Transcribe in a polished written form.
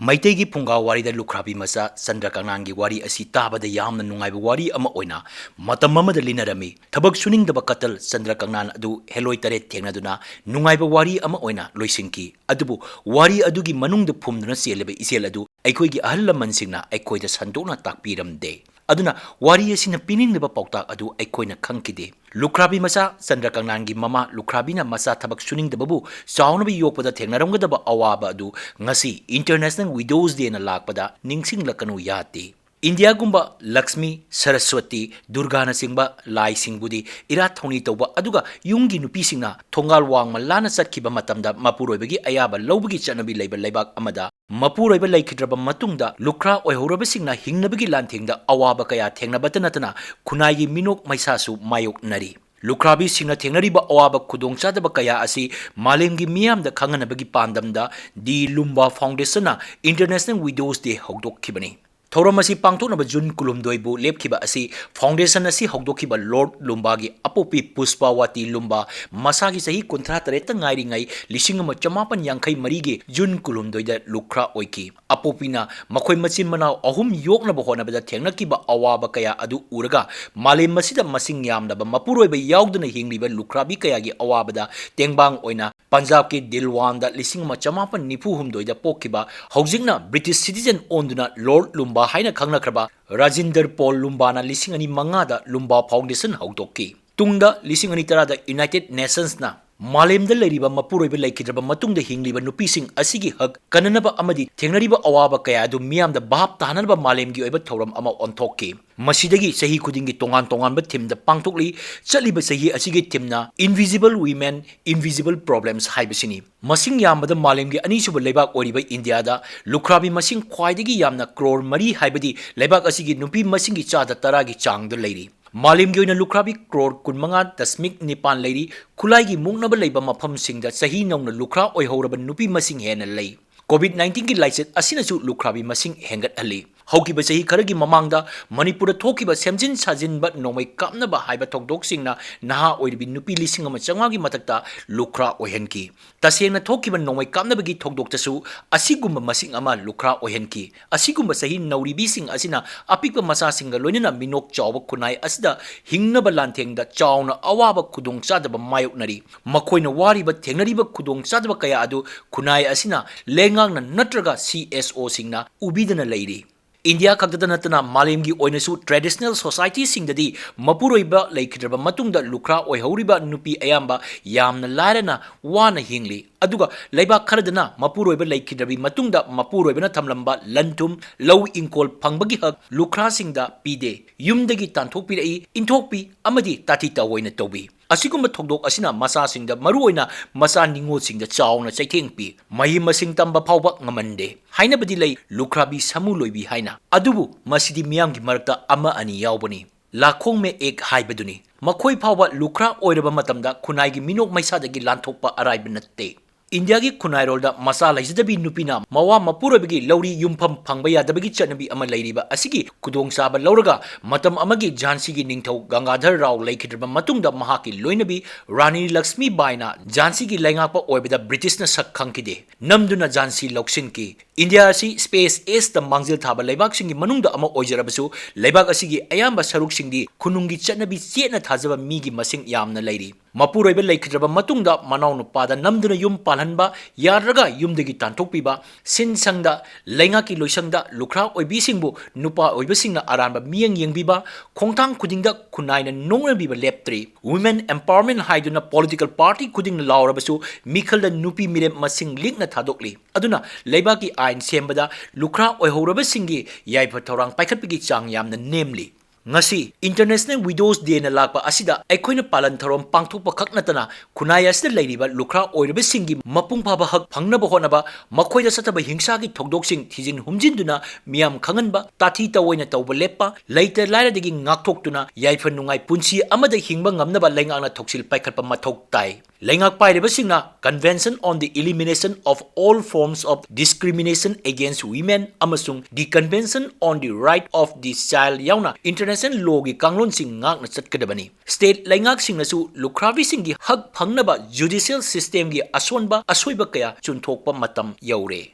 Maitegi Punga Wari da Lukrabi Masa, Sandra Kanangi Wari Asita Bada Yam Nungai Wari Ama Oina, Matamama the Linarami, Tabak Suning the Bakatal, Sandra Kanan Adu, Heloi Tare Tenaduna, Nungai Wari Ama Oina, Loisinki, Adubu, Wari Adugi Manung the Pumdana Selebe Iseladu, Ekoigi Ahla Mansingna, Ekoi the Sandona Takpiram Day. Aduna wari asina piningneba pauta adu aikoina khangkide lukrabi masa Sandra Kanangi mama lukrabina masa thabak suningdababu chaunaba yokpada thengnaramgadaba awaba adu ngasi International Widows Day na lakpada ningsinglakanu yate India gumba Lakshmi Saraswati Durga na singba lai singbudi ira thoni toba aduga yungi nupi singna thongal wang malana satkiba matamda mapuroibagi ayaba lobagi chanabi leiba leibak amada mapuroiba laikhidraba matungda lukra oihoraba singna hingnabagi lanthengda awaba kaya thengnabata natana khunai minok maisasu mayok nari lukrabi singna thengnariba awaba khudongchadaba kaya asi malemgi miyamda khanganabagi pandamda di Lumba Foundation na International Widows Day hogdokkibani Thoramasi Pangtona Jun Kulumdoibu Lepkiba Asi Foundation Asi Hogdokiba Lord Lumbagi Apopi Puspawati Lumba Masagi Sahi Contratareta Ngairingai Lishingama Chamapan Yankai Marige Jun Kulumdoida Lukra Oiki Apopina Makoi Machin Manao Ahum Yokna Bohona Bada Tengnakiba Awaba Kaya Adu Uraga Male Masida Masing Yamda Mapuro be Yaudana Hingliba Lukrabi Kayagi Awabada Tengbang Oina Punjab ki Dilwanda Lishingama Chamapan Nipuhum Doida Pokiba Housingna British citizen onduna Lord Lumba Haina Kangnakraba Rajinder Paul Lumbana Lisingani Mangada Lumba Foundation Hautoki Tungda Lisingani Tarada United Nations na Malem the Ladiba Mapuroiba Lakidraba Matung the Hingliba Nupising Asigi Hug Kananaba Amadi Tenariba Awaba Kayadu Miam the Bab Tanaba Malem Giba Toram Ama on Toki Masidagi Sahi Kudingi Tongan Tongan but Tim the Pangtokli Chaliba Sahi Asigi Timna Invisible Women Invisible Problems Hibasini Masing Yamba the Malemgi Anisuba Lebak Oriba India da Lukrabi Masing Kwaidigi Yamna Crore Mari Hibadi Lebak Asigi Nupi Masingi Chada Taragi Chang the lady Malimgi na lukrabi crore kunmanga dasmik nipan lady Kulaigi Mungnaba Leba Mapam Singda Sahi Nong na Lukra Oihoraba Nupi Masing Hena lay COVID-19 ki laiset asinasu lukrabi masing hengat ali Haukiba sahi karagi mamangda Manipura thokiba semjin sajin ba nomai kapna ba haiba thokdok singna naha oiribi nupi lising ama changagi matakta lukra ohenki tasengna thokiba nomai kapna bagi thokdok tasu asigumba masing ama lukra ohenki asigumba sahi nauribi sing asina apikba masa singa loinana minok chawba kunai asida hingna ba lanthengda chawna awaba kudong chadaba mayoknari makoina wariba thengnariba kudong chadaba kaya adu kunai asina lengang na natraga CSO singna ubidana leiri India Kakata Natana Malemgi Oinasu Traditional Society Singdadi Mapuroiba Lakidraba Matunda Lukra Oihoriba Nupi Ayamba Yamna Larana Wana Hingli Aduga Laiba Karadana Mapuroiba Lakidrabi Matunda Mapuroibana Tamlamba Lantum Low Inkol Pangbagi Hug Lukra Singda Pide Yumdagi Tantopi Intopi Amadi Tatita Oina Tobi Asigumba thokdok asina masa singda maruoina masa ningo singda chawna chaithengpi mahi masing tamba phawba ngamande haina badi lei lukrabi samu loibi haina adubu masidi miyamgi marakta ama ani yawbani lakhong me ek haibaduni makhoi phawba lukra oiraba matamda khunai gi minok maisa dagi lanthokpa araiba natte India ki Kunairolda masa laisidabi nupina mawa mapurabigi lauri yumpham phangba yadabagi chanabi ama lairiba asigi kudong saba lauraga matam amagi Jhansi gi ningthau Gangadhar Rao laikhidraba matungda mahaki loinabi Rani Lakshmi Bai na Jhansi gi laingakpa oibada British na sak khangkide namduna Jhansi loksinki India asi space ace the mangzil thaba laibak singi manungda ama oijarabasu laibak asigi ayamba saruk singdi khunungi chanabi chena thajaba migi masing yamna lairi Mapuroiba laikhidraba matungda manau nupada namduna yum palhanba yarraga yumdagi tanthokpiba sinsangda laingaki loisangda lukra oibi singbu nupa oiba singna aranba miyang yengbiba khongthang khudingda kunaina nongrabiba leptri women empowerment haiduna political party khuding laurabasu mikhalda nupi mirem masing likna thadokli aduna leibaki ain sembada lukra oihoraba singi yaipa thorang paikhatpigi chang yamna nemli Ngasi International Widows Day na lakpa asida aikoina palan tharom pangthokpa khaknatana khunai asida leiriba lukra oiriba singi mapung phaba hak phangnaba honaba makhoida sataba hingsa gi thokdok sing thijin humjinduna miyam khanganba tathi tawoina tawba leppa leiter lairadagi ngakthokduna yaifa nungai punsi amada hingba ngamnaba laingakna thoksil paikhatpa mathok tai Lengak pairiba singna Convention on the Elimination of All Forms of Discrimination Against Women amasung the Convention on the Right of the Child yauna international law gi kanglon sing ngakna chatkadabani state lengak singnasu lukrabi singi hak phangnaba judicial system gi asonba asoiba kaya chunthokpa matam yaure